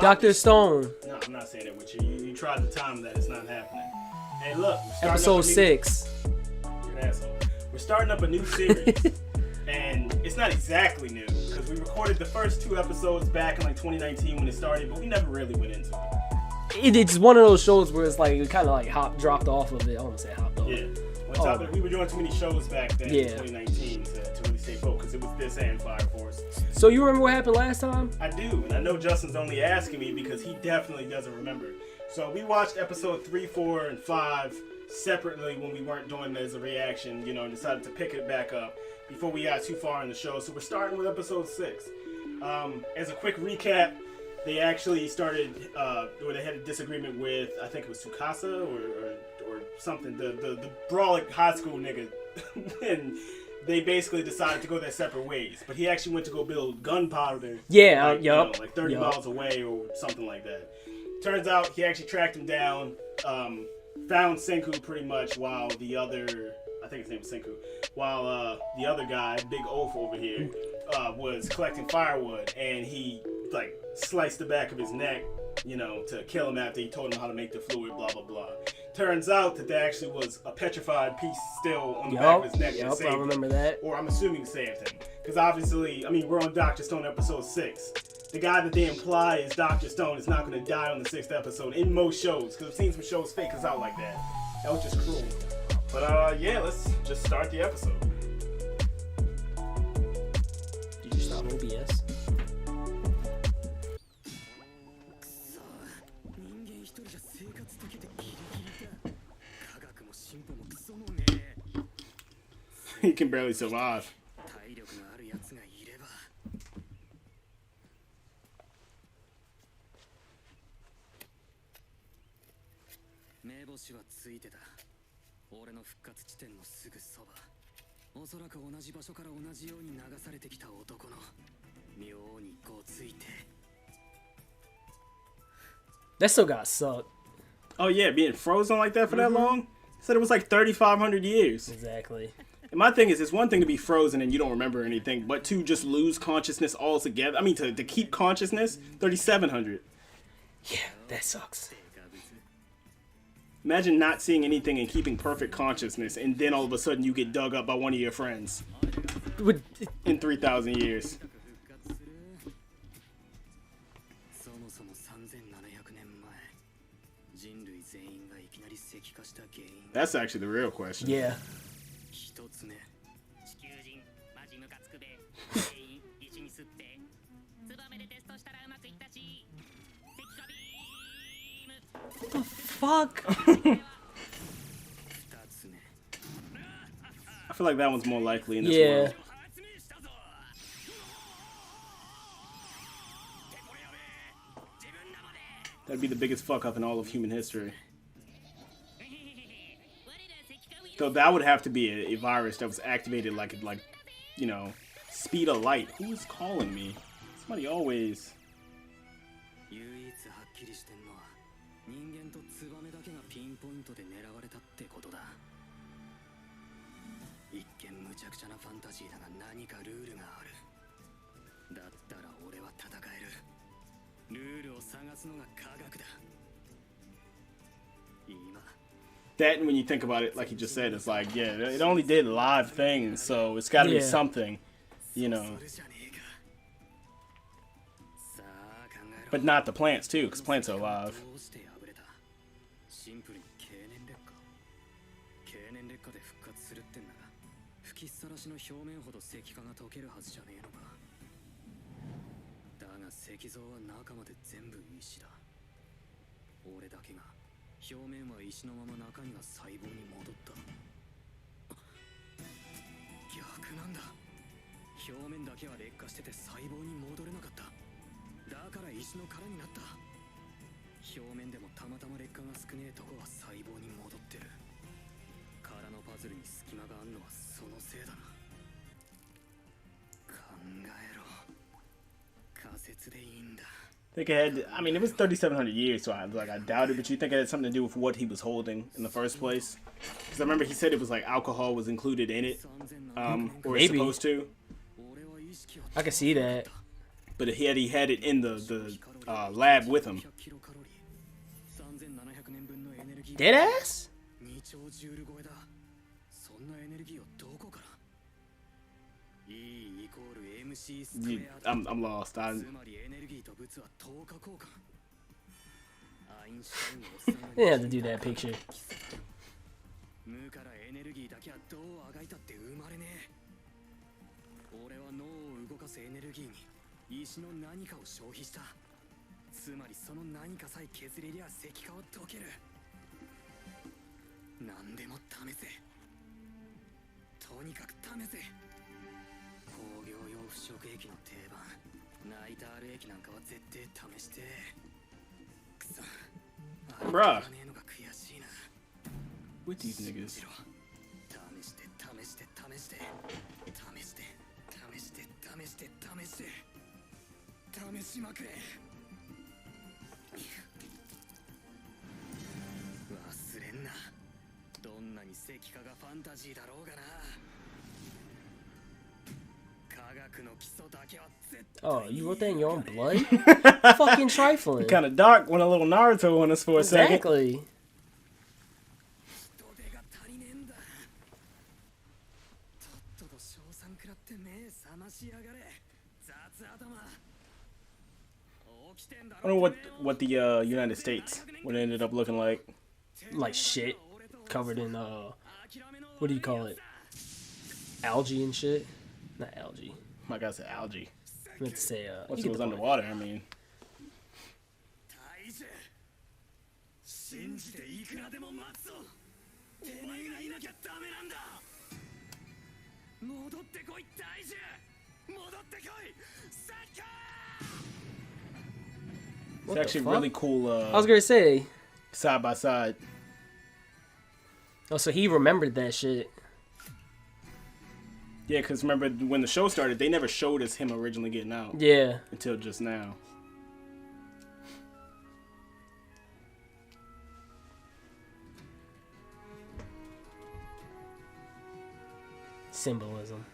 Dr. Stone. No, I'm not saying that with you. You tried to time that. It's not happening. Hey, look. Episode 6. You're an asshole. We're starting up a new series. And it's not exactly new. Because we recorded the first 2 episodes back in like 2019 when it started. But we never really went into it. It's one of those shows where it's like, it kind of like dropped off of it. I don't want to say hopped off. Yeah. We were doing too many shows back then in 2019 to really stay focused. It was this and Fire Force. So you remember what happened last time? I do, and I know Justin's only asking me because he definitely doesn't remember. So we watched episode 3, 4, and 5 separately when we weren't doing it as a reaction, and decided to pick it back up before we got too far in the show. So we're starting with episode 6. As a quick recap, they actually started, or they had a disagreement with, I think it was Tsukasa or something, the brawling high school nigga, and they basically decided to go their separate ways. But he actually went to go build gunpowder. Yeah, like 30 miles away or something like that. Turns out he actually tracked him down, found Senku pretty much while the other, I think his name was Senku, while the other guy, Big Oaf over here, was collecting firewood, and he like sliced the back of his neck, to kill him after he told him how to make the fluid, blah, blah, blah. Turns out that there actually was a petrified piece still on the back of his neck. I remember that. Or I'm assuming saved him. Because obviously, we're on Dr. Stone episode 6. The guy that they imply is Dr. Stone is not going to die on the 6th episode in most shows. Because I've seen some shows fake us out like that. That was just cruel. But let's just start the episode. Did you stop OBS? He can barely survive. That still got sucked. Oh yeah, being frozen like that for that long? Said it was like 3,500 years. Exactly. And my thing is, it's one thing to be frozen and you don't remember anything, but to just lose consciousness altogether. To keep consciousness, 3,700. Yeah, that sucks. Imagine not seeing anything and keeping perfect consciousness, and then all of a sudden you get dug up by one of your friends. In 3,000 years. That's actually the real question. Yeah. What the fuck? I feel like that one's more likely in this world. That'd be the biggest fuck up in all of human history. Though that would have to be a virus that was activated like speed of light. Who is calling me? Somebody always. That, when you think about it, like you just said, it's like, yeah, it only did live things, so it's got to be something, But not the plants, too, because plants are alive. I think it had, it was 3,700 years, so I doubt it, but you think it had something to do with what he was holding in the first place? Because I remember he said it was like alcohol was included in it, or it's supposed to. I can see that. But he had it in the lab with him. Dead ass? I'm lost. They didn't have to do that picture. Bruh. With these niggas. Oh, you wrote that in your own blood? Fucking trifling. Kind of dark when a little Naruto on us for a second. Exactly. I don't know what the United States would ended up looking like. Like shit. Covered in, what do you call it? Algae and shit? Not algae. My God, said algae. I meant to say, Once it was underwater, I mean. It's actually really cool. I was gonna say. Side by side. Oh, so he remembered that shit. Yeah, because remember when the show started, they never showed us him originally getting out. Yeah. Until just now. Symbolism.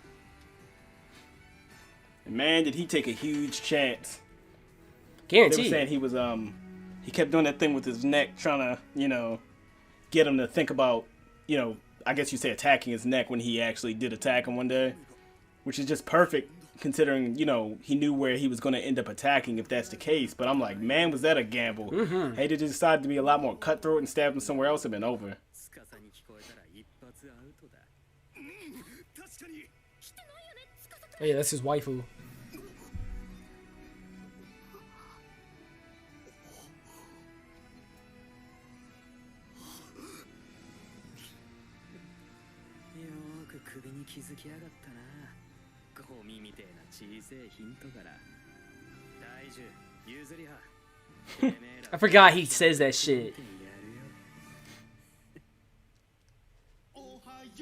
And man, did he take a huge chance. Guaranteed. They were saying he was he kept doing that thing with his neck, trying to, get him to think about, I guess you say attacking his neck when he actually did attack him one day. Which is just perfect, considering, he knew where he was going to end up attacking if that's the case. But I'm like, man, was that a gamble? Mm-hmm. Had he decided to be a lot more cutthroat and stab him somewhere else, it'd been over. Oh yeah, that's his waifu. I forgot he says that shit.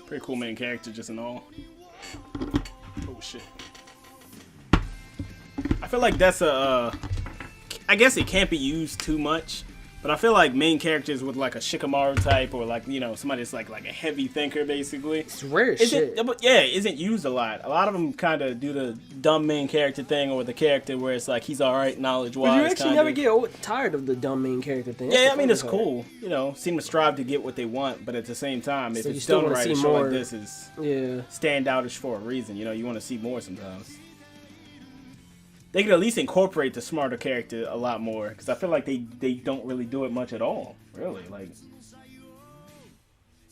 Pretty cool main character just in all. Oh shit. I feel like that's I guess it can't be used too much, but I feel like main characters with like a Shikamaru type or like, somebody that's like a heavy thinker basically. It's rare shit. Isn't used a lot. A lot of them kind of do the dumb main character thing or the character where it's like he's alright knowledge-wise. But you actually never get tired of the dumb main character thing. Yeah, I mean, it's cool. Seem to strive to get what they want, but at the same time, if it's done right, a show like this is stand outish for a reason. You want to see more sometimes. They could at least incorporate the smarter character a lot more, because I feel like they don't really do it much at all. Really, like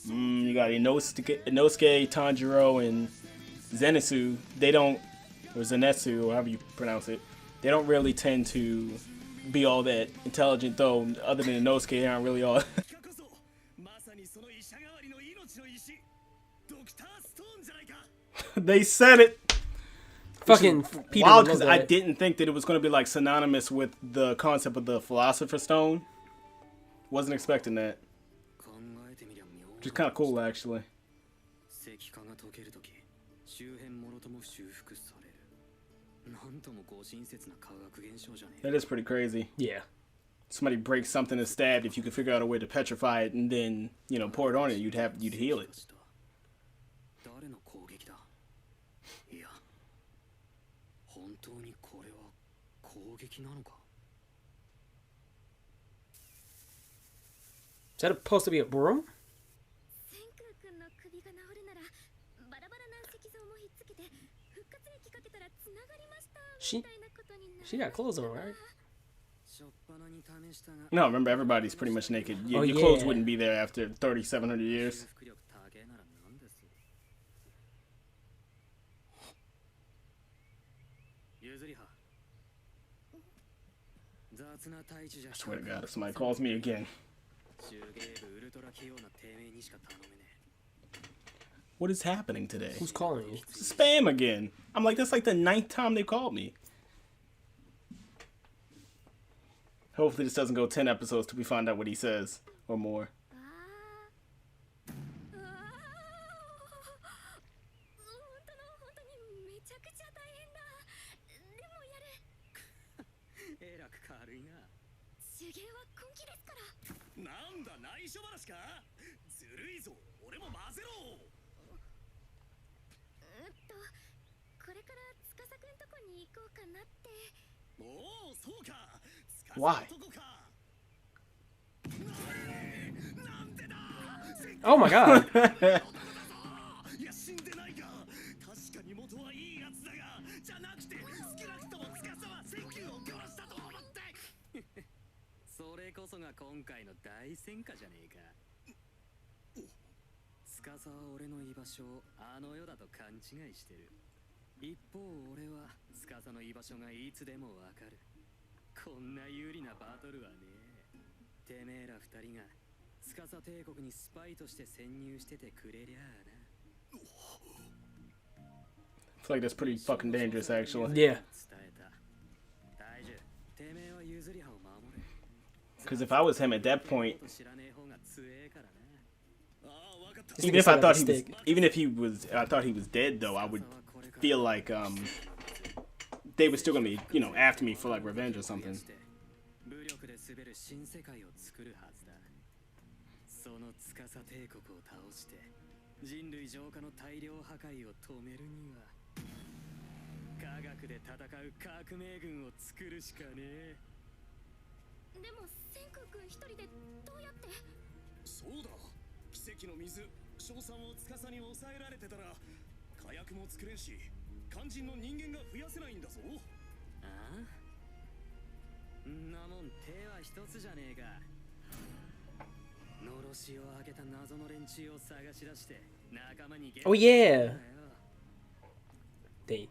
you got Inosuke, Tanjiro, and Zenitsu. They don't, or Zenitsu, or however you pronounce it. They don't really tend to be all that intelligent, though. Other than Inosuke, they aren't really all. They said it. Fucking Peter wild, because I didn't think that it was going to be like synonymous with the concept of the Philosopher's Stone. Wasn't expecting that. Which is kind of cool, actually. That is pretty crazy. Yeah. Somebody breaks something and stabbed. If you could figure out a way to petrify it and then pour it on it, you'd heal it. Is that supposed to be a broom? She got clothes on, right? No, remember, everybody's pretty much naked. Your yeah. clothes wouldn't be there after 3,700 years. I swear to God, if somebody calls me again. What is happening today? Who's calling you? Spam again. I'm like, that's like the 9th time they called me. Hopefully this doesn't go 10 episodes till we find out what he says, or more. Why? Oh my God. I feel like that's pretty fucking dangerous, actually. Yeah. Because if I was him at that point, even nigga if I still thought got he the was, stick. even if he was, I thought he was dead though, I would feel like they were still gonna be, you know, after me for like revenge or something. Oh yeah. They.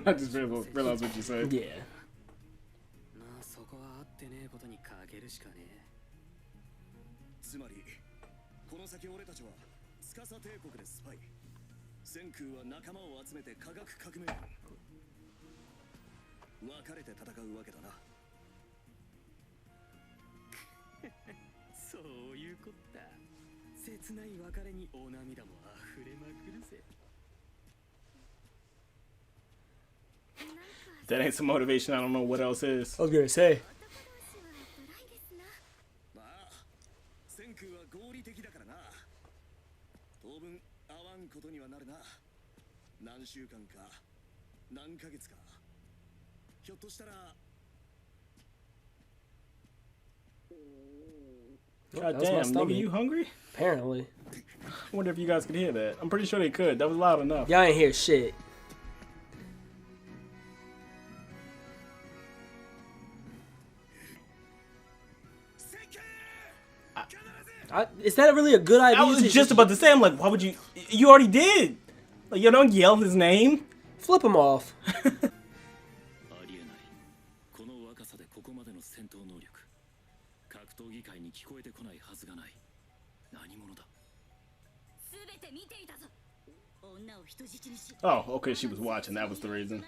I just realized what you said. Yeah. If that ain't some motivation, I don't know what else is. I was gonna say. God That was my damn, stomach. nigga, you hungry? Apparently. I wonder if you guys could hear that. I'm pretty sure they could. That was loud enough. Y'all ain't hear shit. Is that really a good idea? I was just about to say, I'm like, why would you? You already did. Like, you don't yell his name. Flip him off. Oh, okay, she was watching. That was the reason.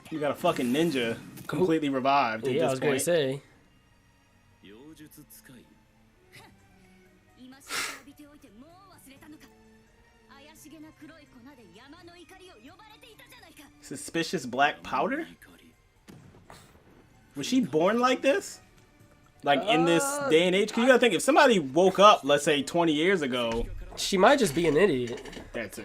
You got a fucking ninja completely revived at Yeah, I this was gonna point. say. Suspicious black powder? Was she born like this? Like, in this day and age? Because you gotta think, if somebody woke up, let's say, 20 years ago... She might just be an idiot. That too.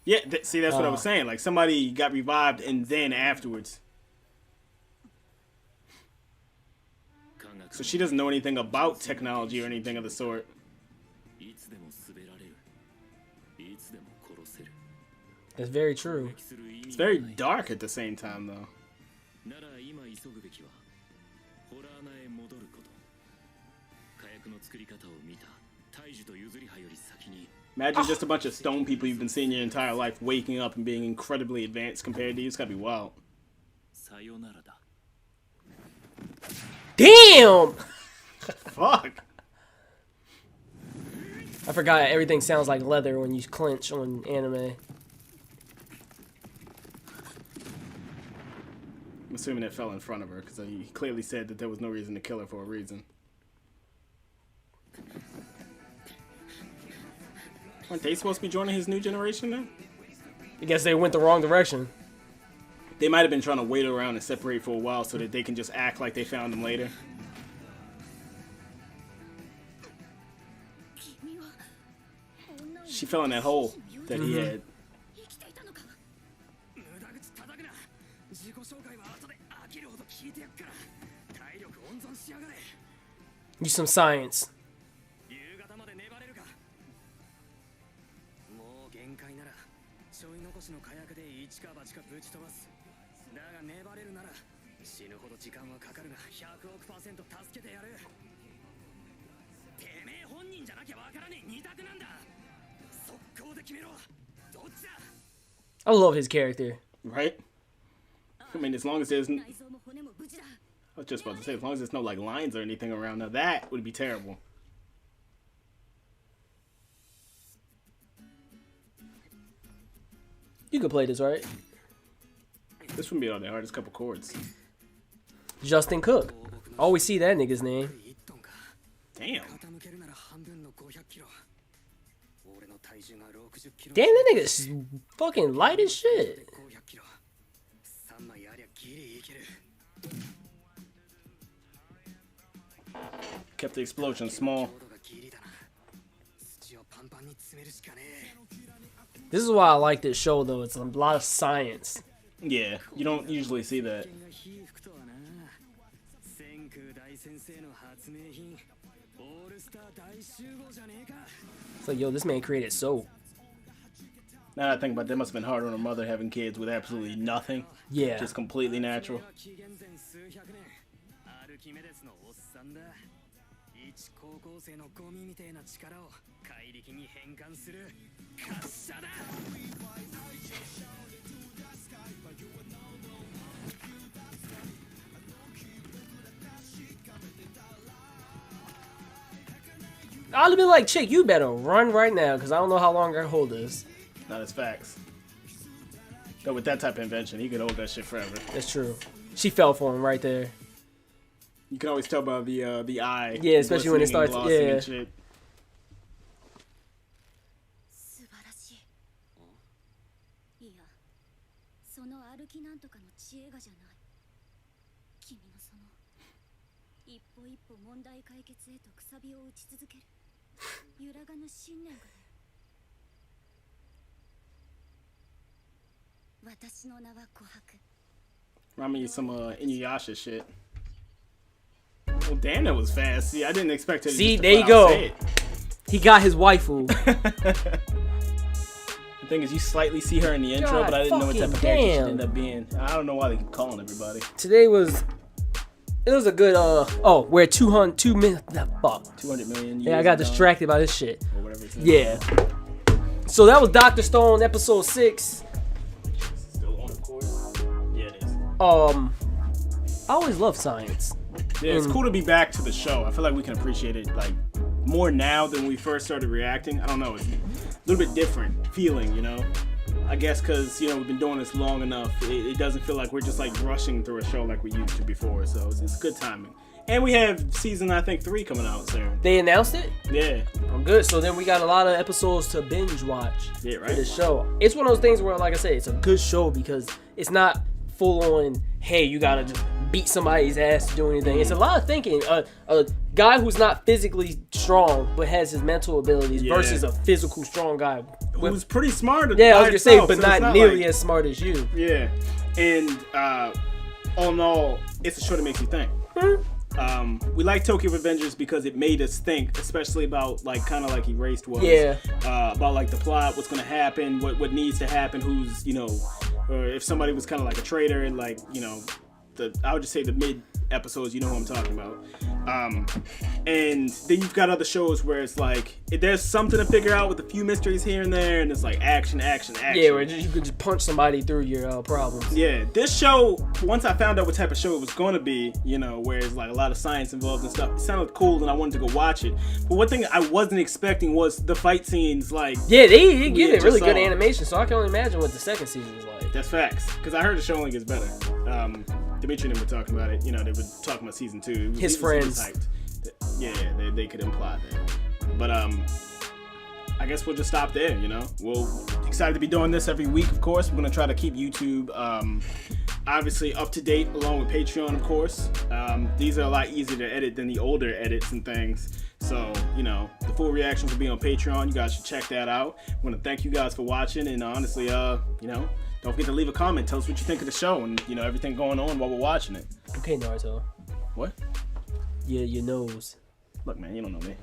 Yeah, see, that's what I was saying. Like, somebody got revived and then afterwards. So she doesn't know anything about technology or anything of the sort. That's very true. It's very dark at the same time, though. Imagine just a bunch of stone people you've been seeing your entire life waking up and being incredibly advanced compared to you. It's gotta be wild. Damn! Fuck! I forgot everything sounds like leather when you clench on anime. I'm assuming it fell in front of her, because he clearly said that there was no reason to kill her for a reason. Aren't they supposed to be joining his new generation then? I guess they went the wrong direction. They might have been trying to wait around and separate for a while so that they can just act like they found him later. She fell in that hole that he had. Use some science. I love his character. Right? I mean, as long as there's... I was just about to say, as long as there's no, like, lines or anything around, now that would be terrible. You could play this, right? This wouldn't be all that hard. Just a couple chords. Justin Cook. Always see that nigga's name. Damn. Damn, that nigga's fucking light as shit. Kept the explosion small. This is why I like this show, though. It's a lot of science. Yeah, you don't usually see that. It's like, yo, this man created soap. Now that I think about it, that must have been hard on her mother having kids with absolutely nothing. Yeah. Just completely natural. I'd have been like, chick, you better run right now, because I don't know how long I can hold this. Not as facts. But with that type of invention, he could hold that shit forever. That's true. She fell for him right there. You can always tell by the eye. Yeah, especially when it starts. Yeah. And shit. Remind me of some Inuyasha shit. Well, damn, that was fast. See, I didn't expect it. See, there you go. He got his waifu. The thing is, you slightly see her in the intro, but I didn't know what type of character she'd end up being. I don't know why they keep calling everybody. Today was... It was a good, oh, we're 200 million, fuck. 200 million years. Yeah, I got distracted by this shit. Or whatever it's yeah. So that was Dr. Stone, episode 6. Still on the course? Yeah, it is. I always love science. Yeah, it's cool to be back to the show. I feel like we can appreciate it, like, more now than when we first started reacting. I don't know, it's a little bit different feeling, you know? I guess because, you know, we've been doing this long enough, it doesn't feel like we're just, like, rushing through a show like we used to before, so it's good timing. And we have season, I think, 3 coming out soon. They announced it? Yeah. Oh, good. So then we got a lot of episodes to binge watch for this show. It's one of those things where, like I said, it's a good show because it's not full on, hey, you gotta just beat somebody's ass to do anything. It's a lot of thinking. A guy who's not physically strong but has his mental abilities versus a physical strong guy who's pretty smart. Yeah, I was gonna say, but not nearly as smart as you. Yeah, and all in all, it's a show that makes you think. We like Tokyo Revengers because it made us think, especially about like kind of like Erased was. Yeah. About like the plot, what's gonna happen, what needs to happen, who's or if somebody was kind of like a traitor and like I would just say the mid episodes, you know what I'm talking about. And then you've got other shows where it's like there's something to figure out with a few mysteries here and there, and it's like action. Yeah, where you could just punch somebody through your problems. Yeah, this show, once I found out what type of show it was going to be, where it's like a lot of science involved and stuff, it sounded cool and I wanted to go watch it. But one thing I wasn't expecting was the fight scenes, like... Yeah, they give it really good animation, so I can only imagine what the second season was like. That's facts, because I heard the show only gets better. Dimitri and them were talking about it. They were talking about season 2. His friends. Yeah, they could imply that. But I guess we'll just stop there. We're excited to be doing this every week. Of course, we're gonna try to keep YouTube obviously up to date, along with Patreon, of course. These are a lot easier to edit than the older edits and things. So the full reactions will be on Patreon. You guys should check that out. I want to thank you guys for watching, and honestly, don't forget to leave a comment. Tell us what you think of the show and, everything going on while we're watching it. Okay, Naruto. What? Yeah, your nose. Look, man, you don't know me.